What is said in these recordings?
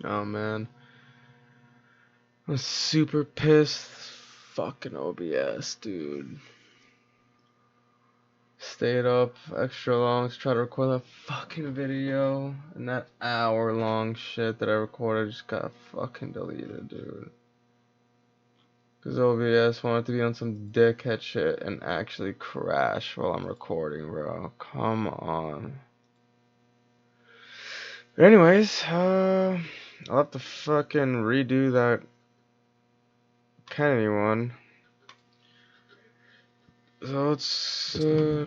Oh man, I'm super pissed. Fucking OBS, dude. Stayed up extra long to try to record that fucking video, and that hour-long shit that I recorded just got fucking deleted, dude. Cause OBS wanted to be on some dickhead shit and actually crash while I'm recording, bro. Come on. But anyways, I'll have to fucking redo that Kennedy one. So let's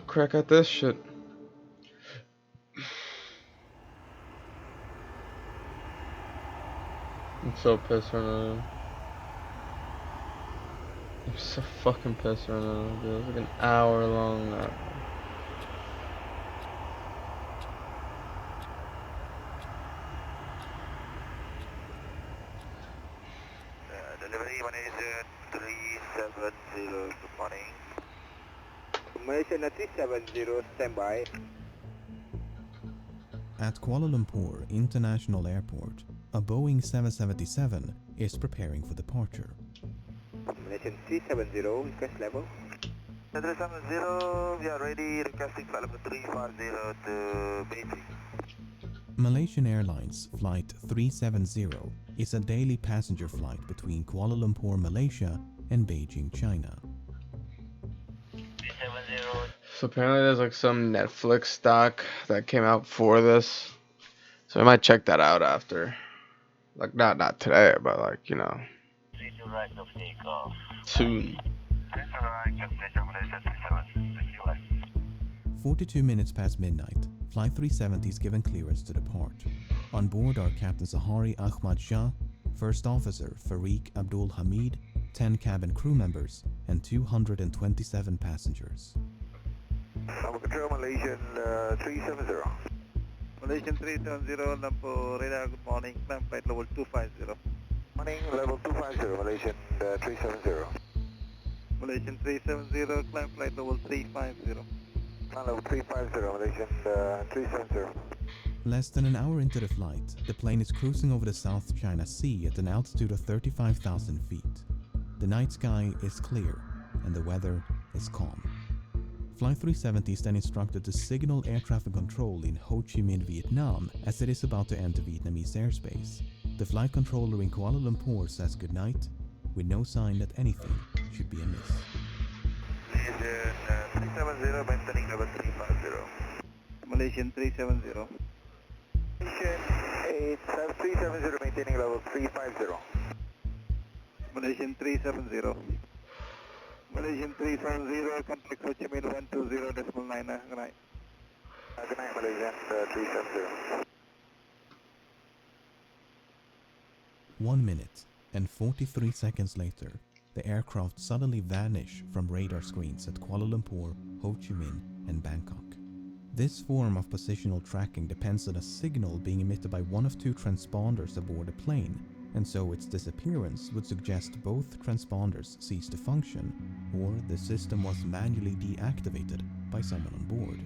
crack at this shit. I'm so pissed right now. I'm so fucking pissed right now, dude. It was like an hour long. Delivery Malaysia 370, good morning. Malaysia 370, standby. At Kuala Lumpur International Airport, a Boeing 777 is preparing for departure. Malaysian 370, request level. 370, we are ready, requesting flight level 350 to Beijing. Malaysian Airlines Flight 370 is a daily passenger flight between Kuala Lumpur, Malaysia and Beijing, China. 370. So apparently there's like some Netflix doc that came out for this. So I might check that out after. Like not today, but like, you know, 32 right of takeoff. soon. 42 minutes past midnight, Flight 370 is given clearance to depart. On board are Captain Sahari Ahmad Shah, First Officer Farik Abdul Hamid, 10 cabin crew members, and 227 passengers. Number control, Malaysian 370. Malaysian 370, Lampu radar, good morning, climb flight level 250. Morning, level 250, Malaysian 370. Malaysian 370, climb flight level 350. Climb level 350, Malaysian 370. Less than an hour into the flight, the plane is cruising over the South China Sea at an altitude of 35,000 feet. The night sky is clear and the weather is calm. Flight 370 is then instructed to signal air traffic control in Ho Chi Minh, Vietnam, as it is about to enter Vietnamese airspace. The flight controller in Kuala Lumpur says goodnight, with no sign that anything should be amiss. Malaysian 370, maintaining level 350. Malaysian 370. Malaysian 370, maintaining level 350. Malaysian 370. Malaysian 370, contact Ho Chi Minh 120.9, good night. Good night, Malaysian 370. 1 minute and 43 seconds later, the aircraft suddenly vanished from radar screens at Kuala Lumpur, Ho Chi Minh, and Bangkok. This form of positional tracking depends on a signal being emitted by one of two transponders aboard the plane, and so its disappearance would suggest both transponders ceased to function, or the system was manually deactivated by someone on board.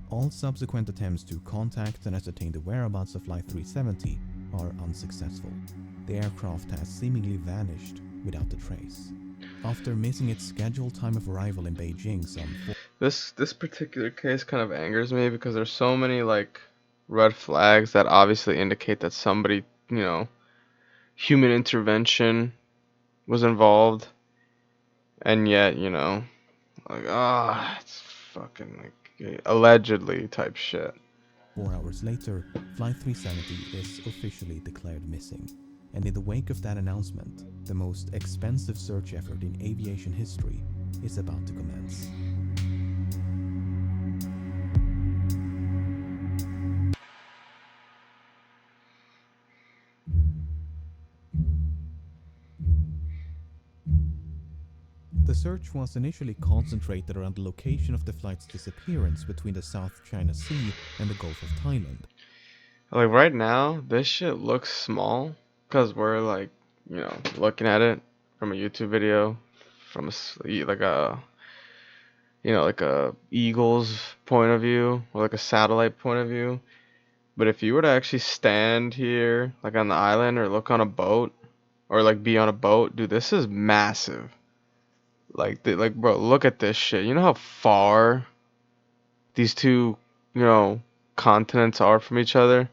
All subsequent attempts to contact and ascertain the whereabouts of Flight 370 are unsuccessful. The aircraft has seemingly vanished without a trace. After missing its scheduled time of arrival in Beijing This particular case kind of angers me because there's so many like red flags that obviously indicate that somebody, you know, human intervention was involved, and yet, you know, like it's fucking like allegedly type shit. 4 hours later, Flight 370 is officially declared missing. And in the wake of that announcement, the most expensive search effort in aviation history is about to commence. The search was initially concentrated around the location of the flight's disappearance between the South China Sea and the Gulf of Thailand. Like right now, this shit looks small because we're like, you know, looking at it from a YouTube video, from like a, you know, like a eagle's point of view or like a satellite point of view. But if you were to actually stand here, like on the island, or look on a boat, or like be on a boat, dude, this is massive. Like, bro, look at this shit. You know how far these two, you know, continents are from each other?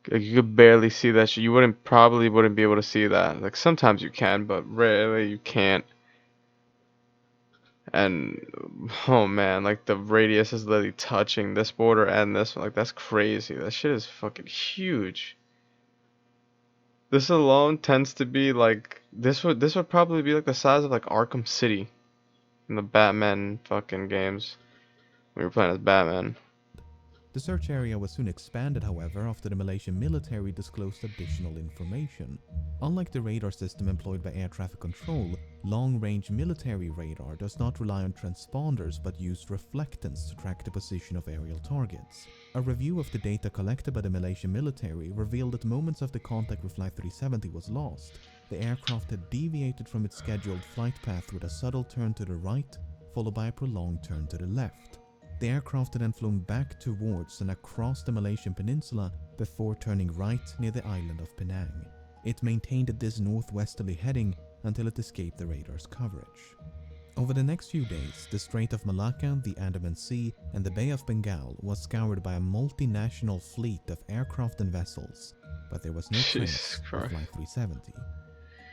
Like, you could barely see that shit. You probably wouldn't be able to see that. Like, sometimes you can, but rarely you can't. And, oh man, like, the radius is literally touching this border and this one. Like, that's crazy. That shit is fucking huge. This alone tends to be like, this would probably be like the size of like Arkham City in the Batman fucking games. We were playing as Batman. The search area was soon expanded, however, after the Malaysian military disclosed additional information. Unlike the radar system employed by air traffic control, long-range military radar does not rely on transponders but use reflectance to track the position of aerial targets. A review of the data collected by the Malaysian military revealed that moments after contact with Flight 370 was lost, the aircraft had deviated from its scheduled flight path with a subtle turn to the right, followed by a prolonged turn to the left. The aircraft had then flown back towards and across the Malaysian peninsula before turning right near the island of Penang. It maintained this northwesterly heading until it escaped the radar's coverage. Over the next few days, the Strait of Malacca, the Andaman Sea, and the Bay of Bengal was scoured by a multinational fleet of aircraft and vessels, but there was no trace Jesus of Christ. Flight 370.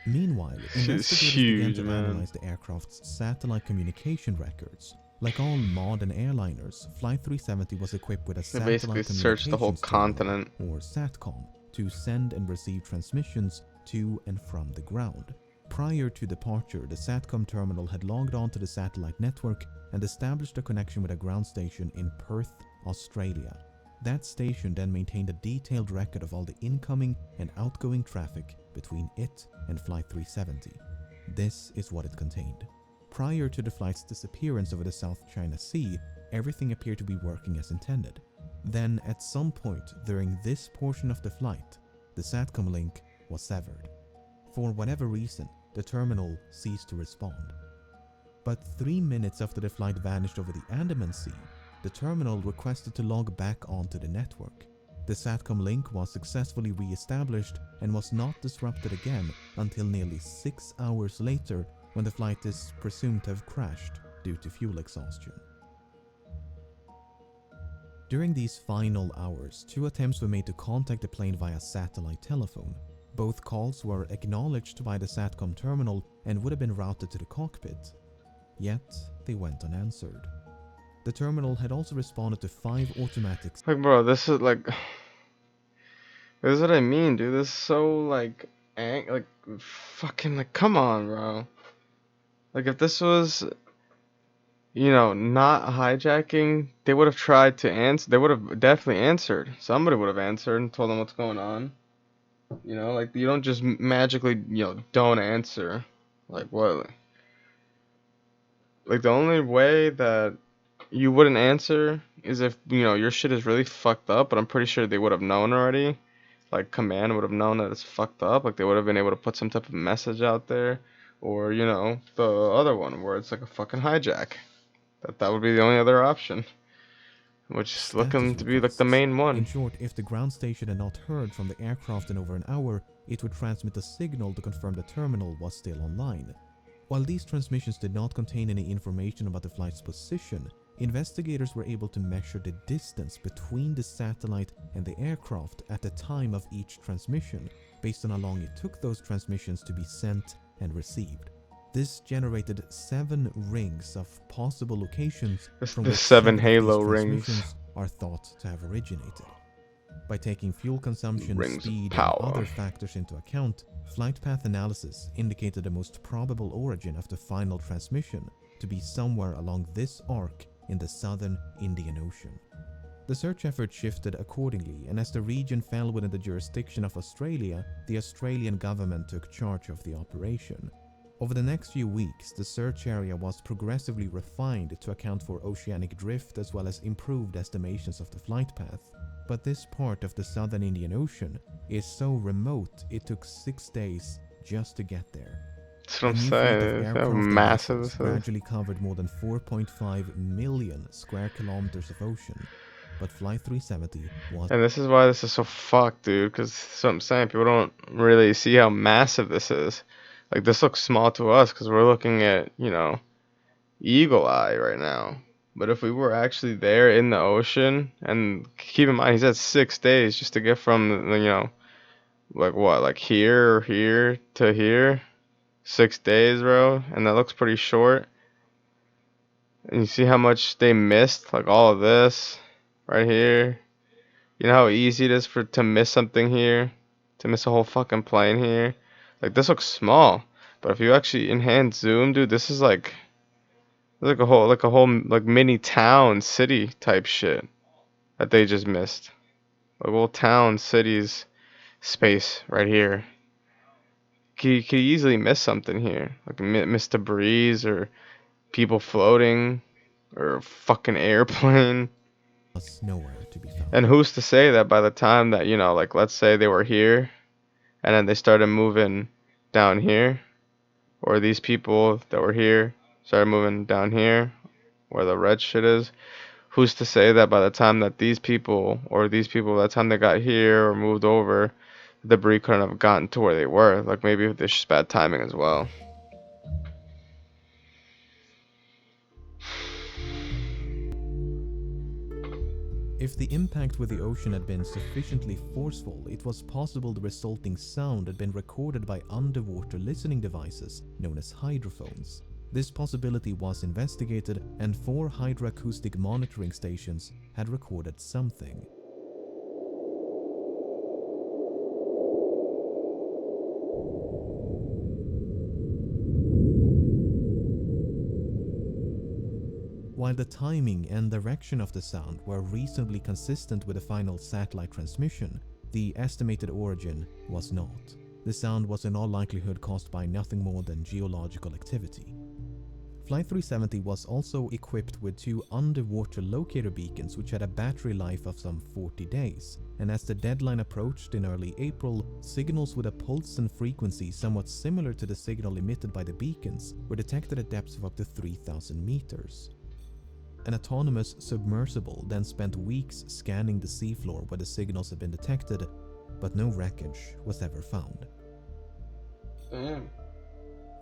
Meanwhile, Shit is investigators began huge, to man. analyze the aircraft's satellite communication records. Like all modern airliners, Flight 370 was equipped with a They basically satellite searched the whole communications terminal, continent. or SATCOM, to send and receive transmissions to and from the ground. Prior to departure, the SATCOM terminal had logged onto the satellite network and established a connection with a ground station in Perth, Australia. That station then maintained a detailed record of all the incoming and outgoing traffic between it and Flight 370. This is what it contained. Prior to the flight's disappearance over the South China Sea, everything appeared to be working as intended. Then, at some point during this portion of the flight, the SATCOM link was severed. For whatever reason, the terminal ceased to respond. But 3 minutes after the flight vanished over the Andaman Sea, the terminal requested to log back onto the network. The SATCOM link was successfully re-established and was not disrupted again until nearly 6 hours later, when the flight is presumed to have crashed due to fuel exhaustion. During these final hours, 2 attempts were made to contact the plane via satellite telephone. Both calls were acknowledged by the SATCOM terminal and would have been routed to the cockpit. Yet, they went unanswered. The terminal had also responded to 5 automatics. Like, bro, this is like, this is what I mean, dude. This is so like, fucking like, come on, bro. Like, if this was, you know, not hijacking, they would have tried to answer. They would have definitely answered. Somebody would have answered and told them what's going on. You know, like, you don't just magically, you know, don't answer. Like, what? Like, the only way that you wouldn't answer is if, you know, your shit is really fucked up, but I'm pretty sure they would have known already. Like, command would have known that it's fucked up. Like, they would have been able to put some type of message out there. Or, you know, the other one where it's like a fucking hijack. That would be the only other option. Which is looking to be like the main one. In short, if the ground station had not heard from the aircraft in over an hour, it would transmit a signal to confirm the terminal was still online. While these transmissions did not contain any information about the flight's position, investigators were able to measure the distance between the satellite and the aircraft at the time of each transmission, based on how long it took those transmissions to be sent and received. This generated 7 rings of possible locations from The which 7 of Halo these rings. transmissions are thought to have originated. By taking fuel consumption, Rings of speed, and power. other factors into account, flight path analysis indicated the most probable origin of the final transmission to be somewhere along this arc in the southern Indian Ocean. The search effort shifted accordingly, and as the region fell within the jurisdiction of Australia, the Australian government took charge of the operation. Over the next few weeks, the search area was progressively refined to account for oceanic drift as well as improved estimations of the flight path. But this part of the southern Indian Ocean is so remote it took 6 days just to get there. That's what I'm A new fleet of saying. How aircraft and massive vessels this is. gradually covered more than 4.5 million square kilometers of ocean. but Flight 370 was And this is why this is so fucked, dude, because that's what I'm saying. People don't really see how massive this is. Like, this looks small to us because we're looking at, Eagle Eye right now. But if we were actually there in the ocean, and keep in mind, he's had 6 days just to get from, like what, like here to here? 6 days, bro. And that looks pretty short. And you see how much they missed? Like all of this right here. You know how easy it is to miss something here? To miss a whole fucking plane here? Like this looks small. But if you actually enhance zoom, dude, this is like a whole like mini town, city type shit that they just missed. Like a whole town, cities, space right here. You could easily miss something here. Like miss debris or people floating or a fucking airplane. nowhere to be found. And who's to say that by the time that, like let's say they were here and then they started moving down here, or these people that were here started moving down here where the red shit is, who's to say that by the time that these people by the time they got here or moved over, the debris couldn't have gotten to where they were? Like maybe there's just bad timing as well. If the impact with the ocean had been sufficiently forceful, it was possible the resulting sound had been recorded by underwater listening devices known as hydrophones. This possibility was investigated, and 4 hydroacoustic monitoring stations had recorded something. While the timing and direction of the sound were reasonably consistent with the final satellite transmission, the estimated origin was not. The sound was in all likelihood caused by nothing more than geological activity. Flight 370 was also equipped with 2 underwater locator beacons which had a battery life of some 40 days, and as the deadline approached in early April, signals with a pulse and frequency somewhat similar to the signal emitted by the beacons were detected at depths of up to 3,000 meters. An autonomous submersible then spent weeks scanning the seafloor where the signals had been detected, but no wreckage was ever found. Damn.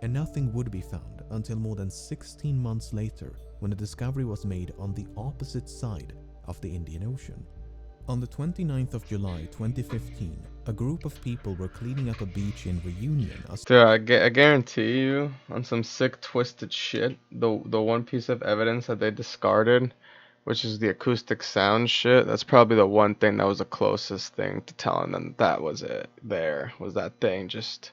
And nothing would be found until more than 16 months later, when a discovery was made on the opposite side of the Indian Ocean. On the 29th of July 2015, a group of people were cleaning up a beach in Reunion. Dude, I guarantee you, on some sick, twisted shit, the one piece of evidence that they discarded, which is the acoustic sound shit, that's probably the one thing that was the closest thing to telling them that was it. There was that thing, just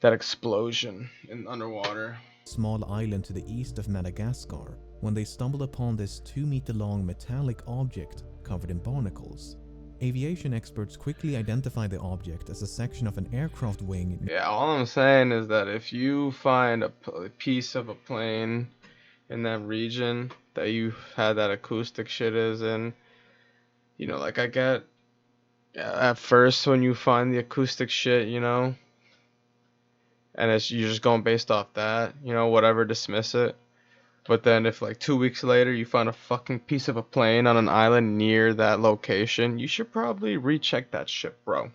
that explosion in underwater. Small island to the east of Madagascar, when they stumbled upon this 2-meter-long metallic object covered in barnacles. Aviation experts quickly identified the object as a section of an aircraft wing. Yeah, all I'm saying is that if you find a piece of a plane in that region that you had that acoustic shit is in, like I get, at first when you find the acoustic shit, and you're just going based off that, whatever, dismiss it. But then if like 2 weeks later you find a fucking piece of a plane on an island near that location, you should probably recheck that shit, bro.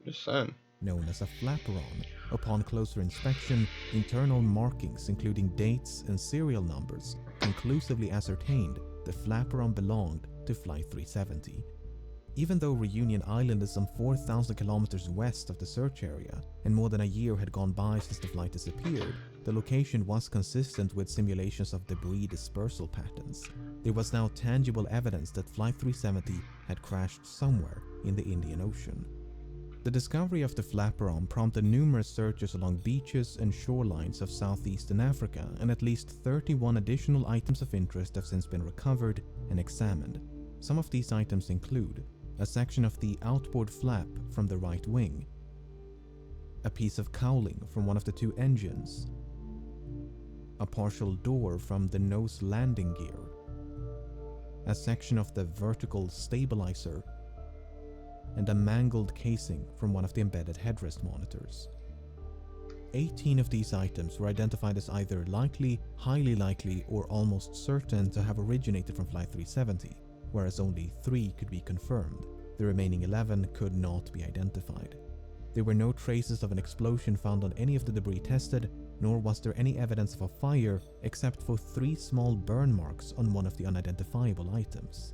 Just saying. Known as a flaperon. Upon closer inspection, internal markings including dates and serial numbers conclusively ascertained the flaperon belonged to Flight 370. Even though Reunion Island is some 4,000 kilometers west of the search area, and more than a year had gone by since the flight disappeared, the location was consistent with simulations of debris dispersal patterns. There was now tangible evidence that Flight 370 had crashed somewhere in the Indian Ocean. The discovery of the flaperon prompted numerous searches along beaches and shorelines of southeastern Africa, and at least 31 additional items of interest have since been recovered and examined. Some of these items include a section of the outboard flap from the right wing, a piece of cowling from one of the 2 engines, a partial door from the nose landing gear, a section of the vertical stabilizer, and a mangled casing from one of the embedded headrest monitors. 18 of these items were identified as either likely, highly likely, or almost certain to have originated from Flight 370, whereas only 3 could be confirmed. The remaining 11 could not be identified. There were no traces of an explosion found on any of the debris tested, nor was there any evidence of a fire except for 3 small burn marks on one of the unidentifiable items.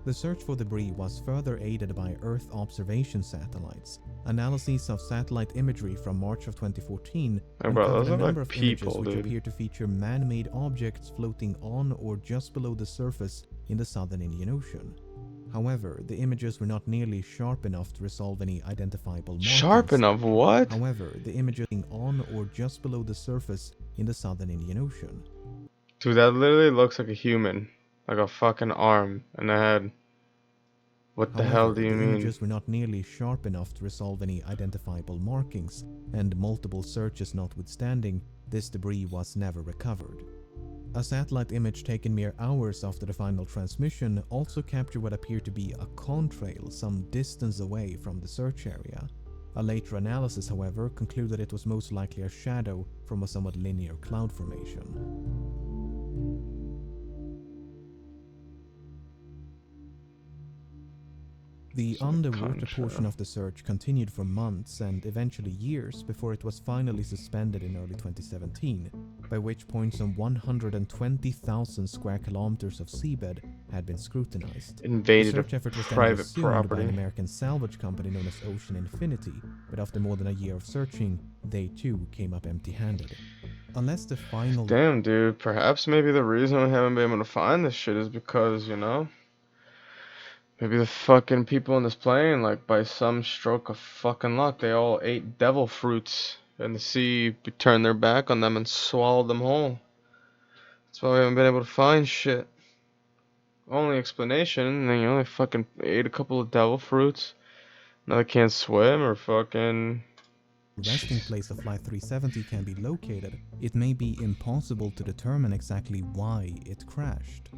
The search for debris was further aided by Earth observation satellites. Analyses of satellite imagery from March of 2014 Hey, bro, uncovered those a look number like of images people, which dude. appear to feature man-made objects floating on or just below the surface in the southern Indian Ocean. However, the images were not nearly sharp enough to resolve any identifiable markings. Sharp enough? What? However, the images on or just below the surface in the southern Indian Ocean. Dude, that literally looks like a human. Like a fucking arm and a head. What the hell However, do you the mean? images were not nearly sharp enough to resolve any identifiable markings, and multiple searches notwithstanding, this debris was never recovered. A satellite image taken mere hours after the final transmission also captured what appeared to be a contrail some distance away from the search area. A later analysis, however, concluded it was most likely a shadow from a somewhat linear cloud formation. The underwater portion of the search continued for months and eventually years before it was finally suspended in early 2017, by which point some 120,000 square kilometers of seabed had been scrutinized. Invaded The a search effort was then private resumed by an property. American salvage company known as Ocean Infinity, but after more than a year of searching, they too came up empty-handed. Unless the final... Damn, dude. Perhaps maybe the reason we haven't been able to find this shit is because, you know, maybe the fucking people in this plane, like by some stroke of fucking luck, they all ate devil fruits and the sea turned their back on them and swallowed them whole. That's why we haven't been able to find shit. Only explanation, they only fucking ate a couple of devil fruits. Now they can't swim or fucking... resting place of Flight 370 can be located, it may be impossible to determine exactly why it crashed.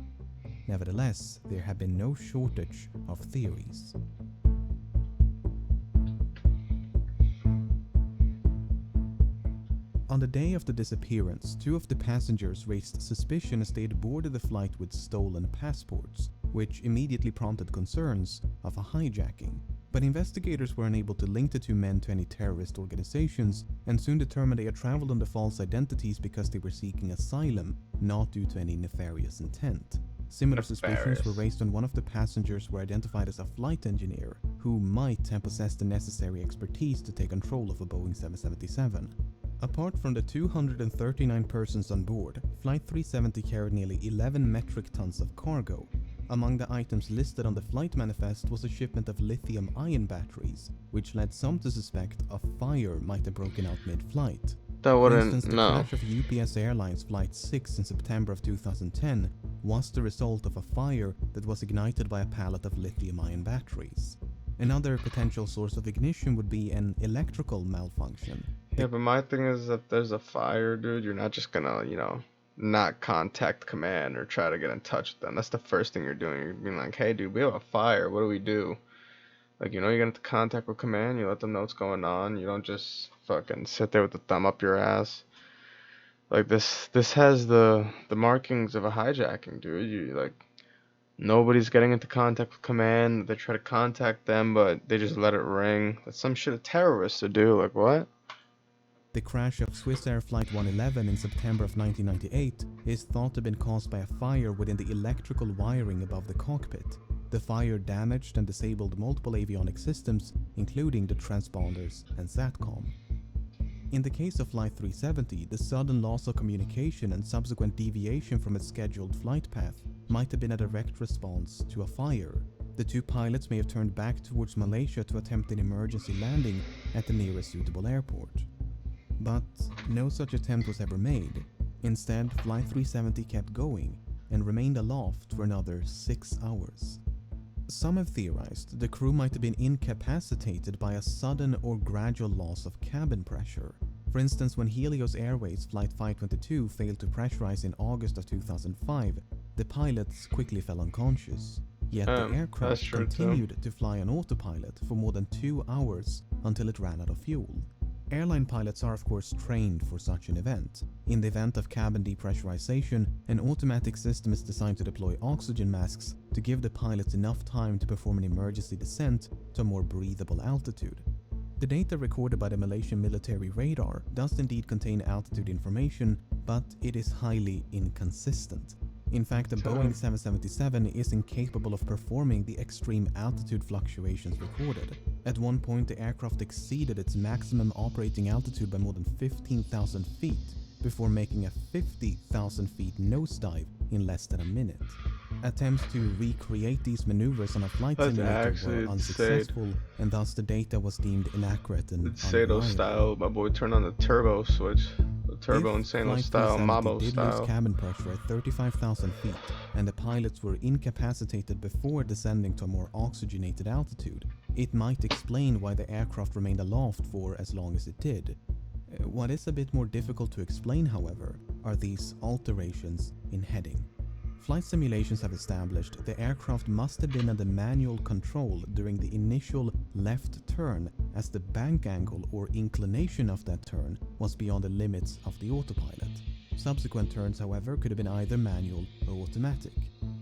Nevertheless, there have been no shortage of theories. On the day of the disappearance, 2 of the passengers raised suspicion as they had boarded the flight with stolen passports, which immediately prompted concerns of a hijacking. But investigators were unable to link the 2 men to any terrorist organizations and soon determined they had traveled under false identities because they were seeking asylum, not due to any nefarious intent. Similar suspicions were raised when one of the passengers were identified as a flight engineer who might have possessed the necessary expertise to take control of a Boeing 777. Apart from the 239 persons on board, Flight 370 carried nearly 11 metric tons of cargo. Among the items listed on the flight manifest was a shipment of lithium-ion batteries, which led some to suspect a fire might have broken out mid-flight. That For wouldn't, instance, the no. crash of UPS Airlines Flight 6 in September of 2010 was the result of a fire that was ignited by a pallet of lithium-ion batteries. Another potential source of ignition would be an electrical malfunction. Yeah, but my thing is that there's a fire, dude. You're not just gonna, you know, not contact command or try to get in touch with them. That's the first thing you're doing. You're being like, hey, dude, we have a fire. What do we do? Like, you know, you get into contact with command. You let them know what's going on. You don't just fucking sit there with the thumb up your ass. Like, this has the markings of a hijacking, dude. You, like, nobody's getting into contact with command. They try to contact them, but they just let it ring. That's some shit a terrorist would do. Like, what? The crash of Swiss Air Flight 111 in September of 1998 is thought to have been caused by a fire within the electrical wiring above the cockpit. The fire damaged and disabled multiple avionics systems, including the transponders and SATCOM. In the case of Flight 370, the sudden loss of communication and subsequent deviation from its scheduled flight path might have been a direct response to a fire. The 2 pilots may have turned back towards Malaysia to attempt an emergency landing at the nearest suitable airport. But no such attempt was ever made. Instead, Flight 370 kept going and remained aloft for another 6 hours. Some have theorized the crew might have been incapacitated by a sudden or gradual loss of cabin pressure. For instance, when Helios Airways Flight 522 failed to pressurize in August of 2005, the pilots quickly fell unconscious. Yet the aircraft continued to fly on autopilot for more than 2 hours until it ran out of fuel. Airline pilots are of course trained for such an event. In the event of cabin depressurization, an automatic system is designed to deploy oxygen masks to give the pilots enough time to perform an emergency descent to a more breathable altitude. The data recorded by the Malaysian military radar does indeed contain altitude information, but it is highly inconsistent. In fact, the Boeing 777 is incapable of performing the extreme altitude fluctuations recorded. At one point, the aircraft exceeded its maximum operating altitude by more than 15,000 feet before making a 50,000 feet nosedive in less than a minute. Attempts to recreate these maneuvers on a flight That's simulator actually were unsuccessful, and thus the data was deemed inaccurate and Sado unreliable. style. My boy turned on the turbo switch. The turbo If insano Flight style, 370 Mabo did lose style. cabin pressure at 35,000 feet and the pilots were incapacitated before descending to a more oxygenated altitude, it might explain why the aircraft remained aloft for as long as it did. What is a bit more difficult to explain, however, are these alterations in heading. Flight simulations have established the aircraft must have been under manual control during the initial left turn, as the bank angle or inclination of that turn was beyond the limits of the autopilot. Subsequent turns, however, could have been either manual or automatic.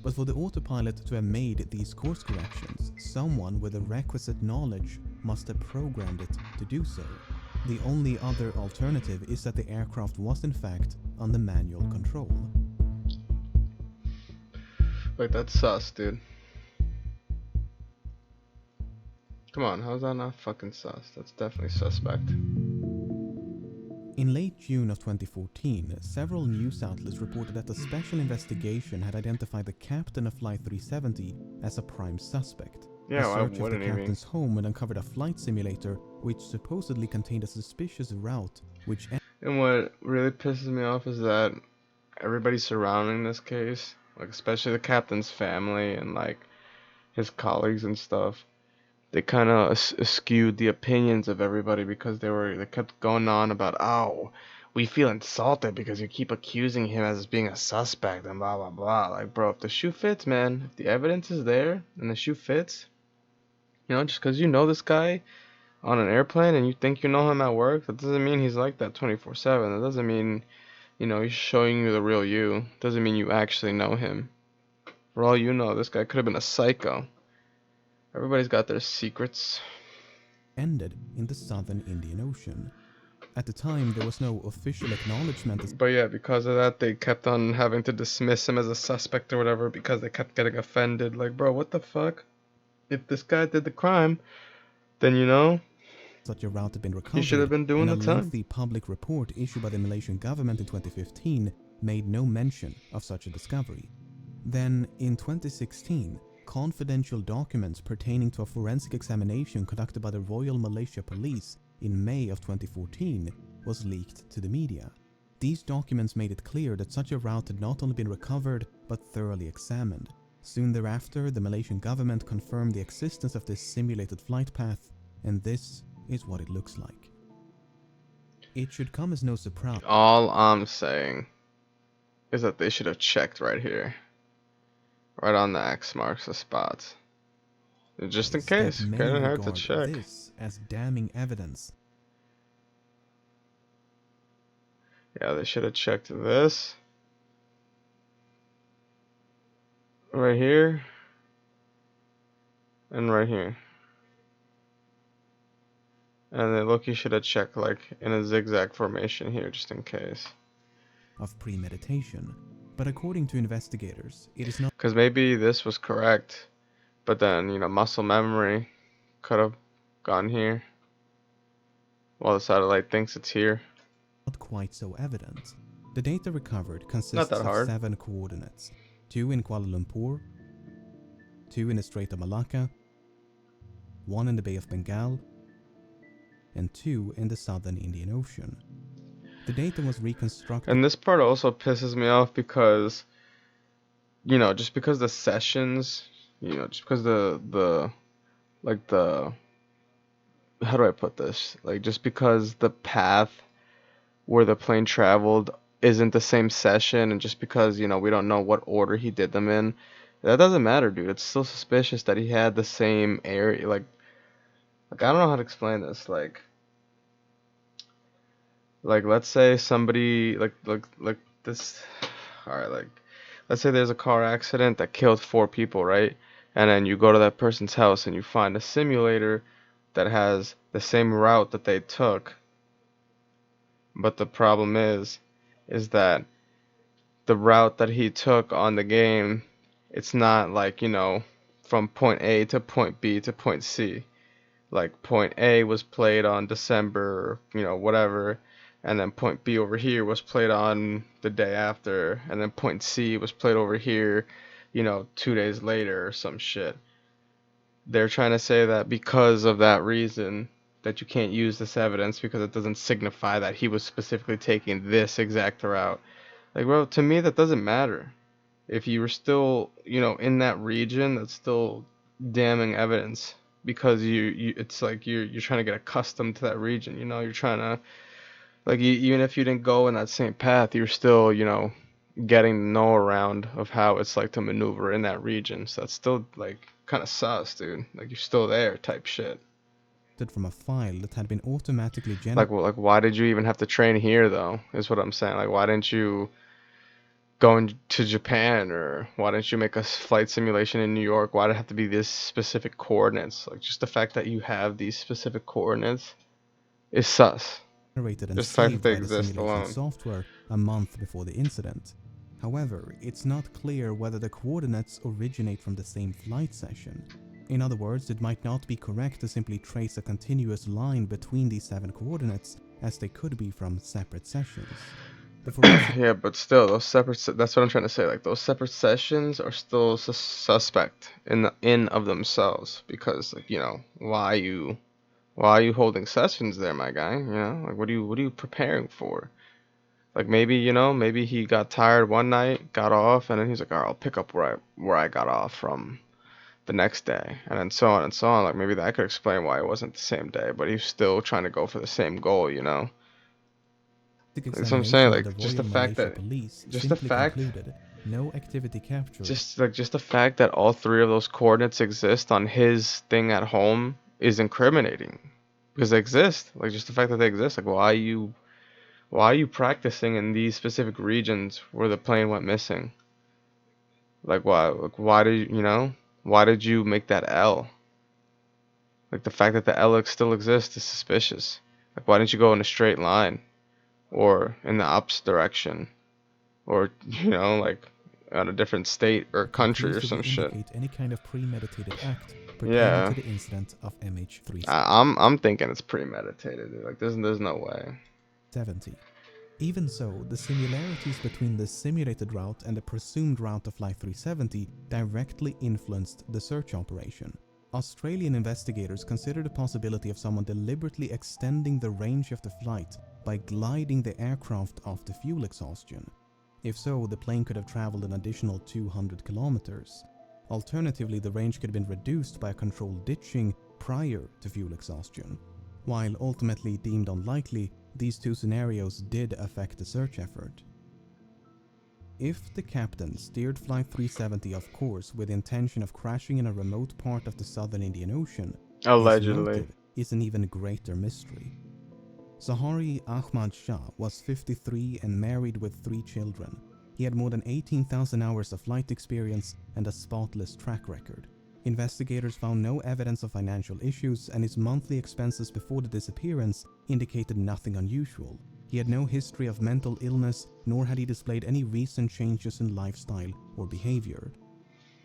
But for the autopilot to have made these course corrections, someone with the requisite knowledge must have programmed it to do so. The only other alternative is that the aircraft was in fact under manual control. Wait, that's sus, dude. Come on, how's that not fucking sus? That's definitely suspect. In late June of 2014, several news outlets reported that a special investigation had identified the captain of Flight 370 as a prime suspect. Yeah, A why search of the wouldn't he be? captain's home had uncovered a flight simulator which supposedly contained a suspicious route which And what really pisses me off is that everybody surrounding this case, like especially the captain's family and like his colleagues and stuff, they kind of skewed the opinions of everybody because they kept going on about, oh, we feel insulted because you keep accusing him as being a suspect and blah blah blah. Like, bro, if the shoe fits, man, if the evidence is there and the shoe fits, just because you know this guy on an airplane and you think you know him at work, that doesn't mean he's like that 24/7. That doesn't mean, he's showing you the real you. Doesn't mean you actually know him. For all you know, this guy could have been a psycho. Everybody's got their secrets. ended in the southern Indian Ocean. At the time, there was no official acknowledgement as But yeah, because of that, they kept on having to dismiss him as a suspect or whatever because they kept getting offended. Like, bro, what the fuck? If this guy did the crime, then such a route had been he should have recovered, been doing and a the time. lengthy public report issued by the Malaysian government in 2015 made no mention of such a discovery. Then, in 2016, confidential documents pertaining to a forensic examination conducted by the Royal Malaysia Police in May of 2014 was leaked to the media. These documents made it clear that such a route had not only been recovered, but thoroughly examined. Soon thereafter, the Malaysian government confirmed the existence of this simulated flight path, and this is what it looks like. It should come as no surprise. All I'm saying is that they should have checked right here. Right on the X marks the spots. Just in That case. many Couldn't hurt to regard check. this as damning evidence. Yeah, they should have checked this. Right here. And right here. And then look, you should have checked like in a zigzag formation here just in case. Of premeditation, but according to investigators, it is not Because maybe this was correct, but then, muscle memory could have gone here while the satellite thinks it's here. quite so evident. The data recovered Not consists that of hard. 7 coordinates, 2 in Kuala Lumpur, 2 in the Strait of Malacca, 1 in the Bay of Bengal, and 2 in the southern Indian Ocean. The data was reconstructed. And this part also pisses me off because, just because the sessions, just because how do I put this? Like, just because the path where the plane traveled isn't the same session, and just because, we don't know what order he did them in, that doesn't matter, dude. It's still suspicious that he had the same area. Like I don't know how to explain this. Like, Like, let's say somebody like this. All right, like, let's say there's a car accident that killed 4 people, right? And then you go to that person's house and you find a simulator that has the same route that they took, but the problem is that the route that he took on the game, it's not like, from point A to point B to point C. Like point A was played on December, whatever, and then point B over here was played on the day after, and then point C was played over here, 2 days later or some shit. They're trying to say that because of that reason, that you can't use this evidence because it doesn't signify that he was specifically taking this exact route. Like, bro, to me that doesn't matter. If you were still, in that region, that's still damning evidence because it's like you're trying to get accustomed to that region. You're trying to, like, even if you didn't go in that same path, you're still, getting to know around of how it's like to maneuver in that region. So that's still like kind of sus, dude. Like, you're still there type shit. from a file that had been automatically generated. Like why did you even have to train here though? Is what I'm saying. Like, why didn't you going to Japan, or why didn't you make a flight simulation in New York? Why did it have to be this specific coordinates? Like, just the fact that you have these specific coordinates is sus. Generated and Just the fact that saved they by the exist simulation alone. software a month before the incident. However, it's not clear whether the coordinates originate from the same flight session. In other words, it might not be correct to simply trace a continuous line between these 7 coordinates, as they could be from separate sessions. Yeah, but still, those that's what I'm trying to say. Like, those separate sessions are still suspect in of themselves, because, like, why are you holding sessions there, my guy? Like, what are you preparing for? Like, maybe he got tired one night, got off, and then he's like, all right, I'll pick up where I got off from the next day, and then so on and so on. Like, maybe that could explain why it wasn't the same day, but he's still trying to go for the same goal. That's what I'm saying. Examination by the Like, just the Royal fact Malaysia that, Police just the simply fact, concluded no activity captured. just the fact that all 3 of those coordinates exist on his thing at home is incriminating, because they exist. Like, just the fact that they exist. Like, why are you practicing in these specific regions where the plane went missing? Like, why? Like, why did you make that L? Like, the fact that the L still exists is suspicious. Like, why didn't you go in a straight line, or in the opposite direction, or like on a different state or country or some Conclusively shit? indicate any kind of premeditated act pertaining Yeah, to the incident of mh370. I'm thinking it's premeditated, dude. Like, there's no way. Even so, the similarities between the simulated route and the presumed route of Flight 370 directly influenced the search operation. Australian investigators considered the possibility of someone deliberately extending the range of the flight by gliding the aircraft after fuel exhaustion. If so, the plane could have traveled an additional 200 kilometers. Alternatively, the range could have been reduced by a controlled ditching prior to fuel exhaustion. While ultimately deemed unlikely, these 2 scenarios did affect the search effort. If the captain steered Flight 370 off course with the intention of crashing in a remote part of the southern Indian Ocean, his Allegedly. motive is an even greater mystery. Zahari Ahmad Shah was 53 and married with 3 children. He had more than 18,000 hours of flight experience and a spotless track record. Investigators found no evidence of financial issues, and his monthly expenses before the disappearance indicated nothing unusual. He had no history of mental illness, nor had he displayed any recent changes in lifestyle or behavior.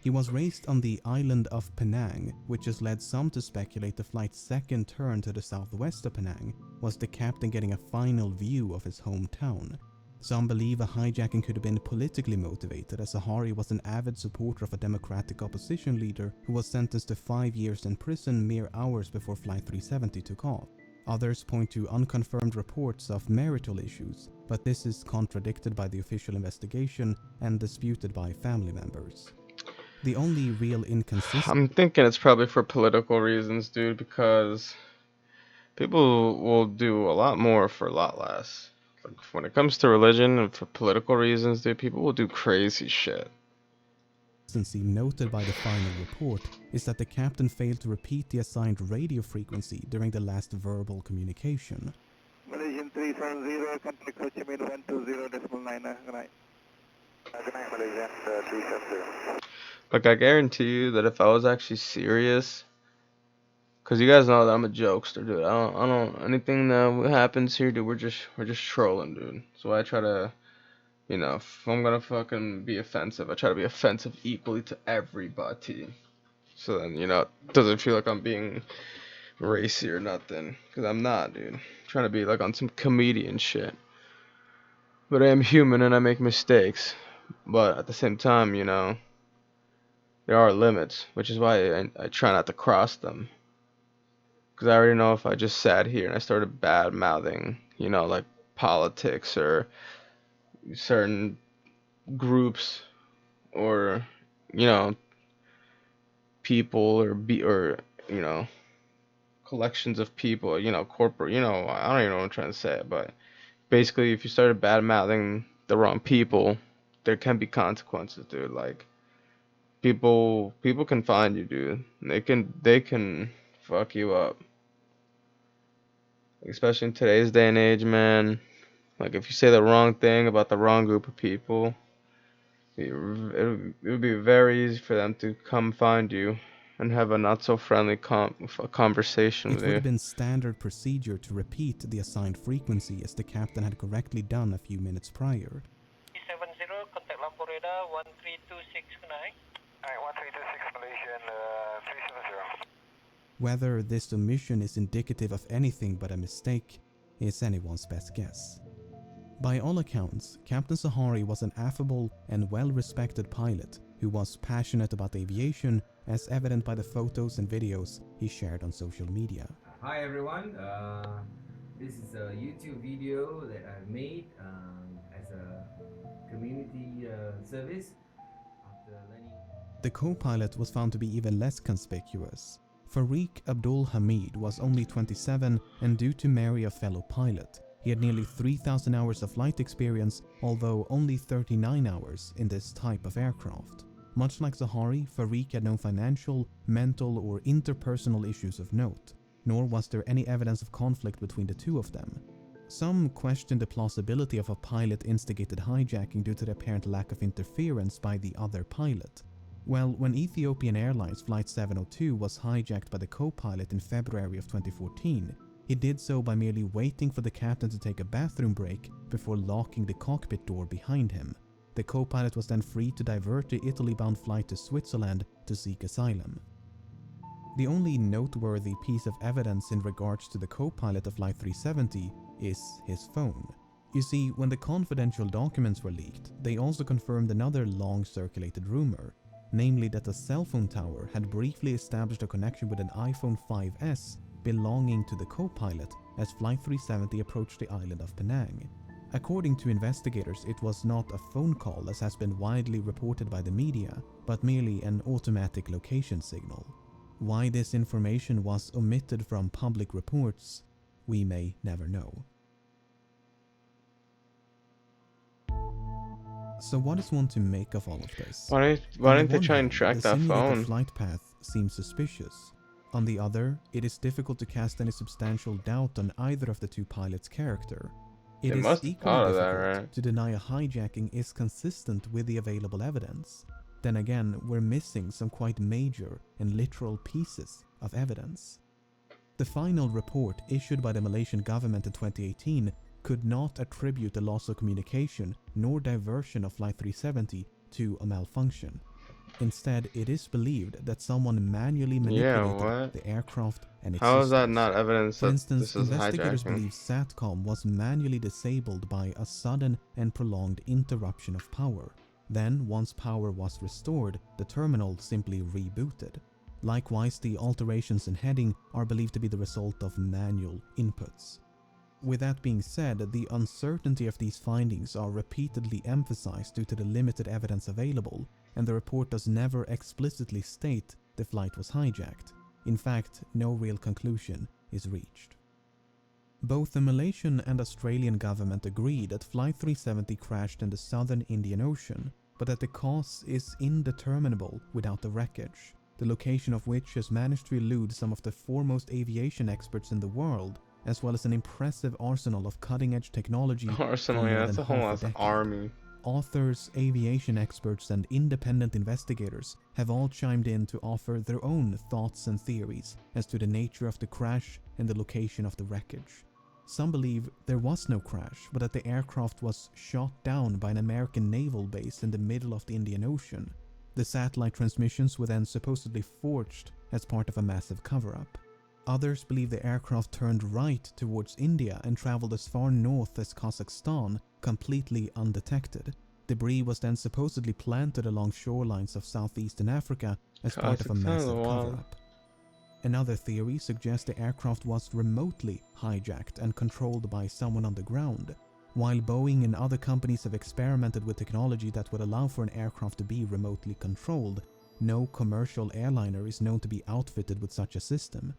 He was raised on the island of Penang, which has led some to speculate the flight's second turn to the southwest of Penang was the captain getting a final view of his hometown. Some believe a hijacking could have been politically motivated, as Zahari was an avid supporter of a democratic opposition leader who was sentenced to 5 years in prison mere hours before Flight 370 took off. Others point to unconfirmed reports of marital issues, but this is contradicted by the official investigation and disputed by family members. The only real inconsistency. I'm thinking it's probably for political reasons, dude, because people will do a lot more for a lot less. Like, when it comes to religion and for political reasons, dude, people will do crazy shit. Noted by the final report is that the captain failed to repeat the assigned radio frequency during the last verbal communication. Malaysian 370 370, contact Ho Chi Minh 120.9, good night. Good night, Malaysian 370. Like, I guarantee you that if I was actually serious, cause you guys know that I'm a jokester, dude. I don't. Anything that happens here, dude, we're just trolling, dude. So I try to, if I'm gonna fucking be offensive, I try to be offensive equally to everybody. So then, it doesn't feel like I'm being racy or nothing, cause I'm not, dude. I'm trying to be like on some comedian shit. But I am human and I make mistakes. But at the same time, there are limits, which is why I try not to cross them. Because I already know if I just sat here and I started bad mouthing, like politics or certain groups or, you know, people or you know, collections of people, corporate, I don't even know what I'm trying to say, but basically, if you started bad mouthing the wrong people, there can be consequences, dude. Like people can find you, dude. They can fuck you up. Especially in today's day and age, man. Like if you say the wrong thing about the wrong group of people, it would be very easy for them to come find you and have a not so friendly conversation It with would you. have been standard procedure to repeat the assigned frequency as the captain had correctly done a few minutes prior. 370, contact Lampu Radar 1326, good night. Alright, 1326 Malaysian 370. Whether this omission is indicative of anything but a mistake is anyone's best guess. By all accounts, Captain Sahari was an affable and well-respected pilot who was passionate about aviation, as evident by the photos and videos he shared on social media. Hi everyone, this is a YouTube video that I made as a community service after learning. The co-pilot was found to be even less conspicuous. Farik Abdul Hamid was only 27 and due to marry a fellow pilot, he had nearly 3,000 hours of flight experience, although only 39 hours in this type of aircraft. Much like Sahari, Farik had no financial, mental or interpersonal issues of note, nor was there any evidence of conflict between the two of them. Some questioned the plausibility of a pilot-instigated hijacking due to the apparent lack of interference by the other pilot. Well, when Ethiopian Airlines Flight 702 was hijacked by the co-pilot in February of 2014, he did so by merely waiting for the captain to take a bathroom break before locking the cockpit door behind him. The co-pilot was then free to divert the Italy-bound flight to Switzerland to seek asylum. The only noteworthy piece of evidence in regards to the co-pilot of Flight 370 is his phone. You see, when the confidential documents were leaked, they also confirmed another long-circulated rumor, namely that a cell phone tower had briefly established a connection with an iPhone 5S belonging to the co-pilot as Flight 370 approached the island of Penang. According to investigators, it was not a phone call as has been widely reported by the media, but merely an automatic location signal. Why this information was omitted from public reports, we may never know. So what is one to make of all of this? Why didn't they try and track the that simulated phone? flight path seems suspicious. On the other, it is difficult to cast any substantial doubt on either of the two pilots' character. It They is must have equally thought of that, difficult right? to deny a hijacking is consistent with the available evidence. Then again, we're missing some quite major and literal pieces of evidence. The final report issued by the Malaysian government in 2018 could not attribute the loss of communication nor diversion of Flight 370 to a malfunction. Instead, it is believed that someone manually manipulated what? the aircraft and its How is that systems. not evidence For that instance, this is investigators hijacking? believe SATCOM was manually disabled by a sudden and prolonged interruption of power. Then, once power was restored, the terminal simply rebooted. Likewise, the alterations in heading are believed to be the result of manual inputs. With that being said, the uncertainty of these findings are repeatedly emphasized due to the limited evidence available, and the report does never explicitly state the flight was hijacked. In fact, no real conclusion is reached. Both the Malaysian and Australian government agree that Flight 370 crashed in the southern Indian Ocean, but that the cause is indeterminable without the wreckage, the location of which has managed to elude some of the foremost aviation experts in the world, as well as an impressive arsenal of cutting-edge technology Arsenal, from yeah, more that's than a whole half a ass decade. army. Authors, aviation experts, and independent investigators have all chimed in to offer their own thoughts and theories as to the nature of the crash and the location of the wreckage. Some believe there was no crash, but that the aircraft was shot down by an American naval base in the middle of the Indian Ocean. The satellite transmissions were then supposedly forged as part of a massive cover-up. Others believe the aircraft turned right towards India and traveled as far north as Kazakhstan, completely undetected. Debris was then supposedly planted along shorelines of southeastern Africa as part of a Kazakhstan is massive wild. cover-up. Another theory suggests the aircraft was remotely hijacked and controlled by someone on the ground. While Boeing and other companies have experimented with technology that would allow for an aircraft to be remotely controlled, no commercial airliner is known to be outfitted with such a system.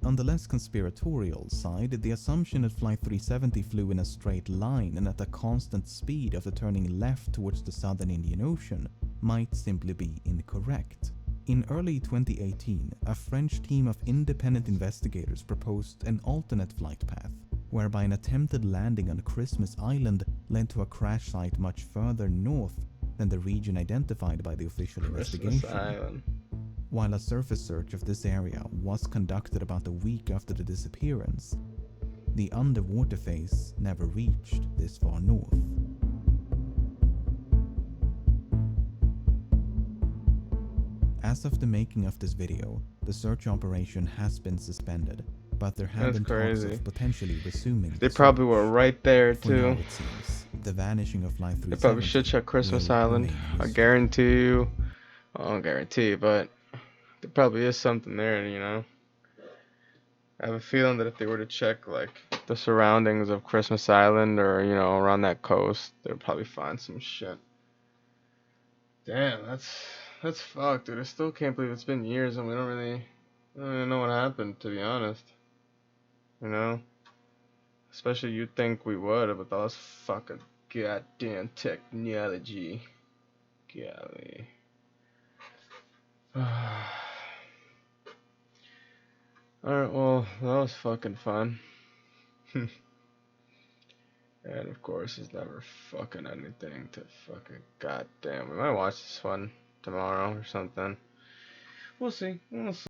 On the less conspiratorial side, the assumption that Flight 370 flew in a straight line and at a constant speed after turning left towards the southern Indian Ocean might simply be incorrect. In early 2018, a French team of independent investigators proposed an alternate flight path, whereby an attempted landing on Christmas Island led to a crash site much further north than the region identified by the official Christmas investigation. Island. While a surface search of this area was conducted about a week after the disappearance, the underwater phase never reached this far north. As of the making of this video, the search operation has been suspended, but there have That's been talks crazy. of potentially resuming They the probably were search. right there For now, too. it seems, the vanishing of Flight They probably should 370 check Christmas will Island. remain a I mystery. guarantee you. Well, I don't guarantee, but there probably is something there, you know. I have a feeling that if they were to check like the surroundings of Christmas Island or around that coast, they'd probably find some shit. Damn, that's fucked, dude. I still can't believe it's been years and we don't really know what happened, to be honest. You know, especially you'd think we would, with all this fucking goddamn technology. Golly. Alright, well, that was fucking fun. And of course, it's never fucking anything to fucking goddamn. We might watch this one tomorrow or something. We'll see. We'll see.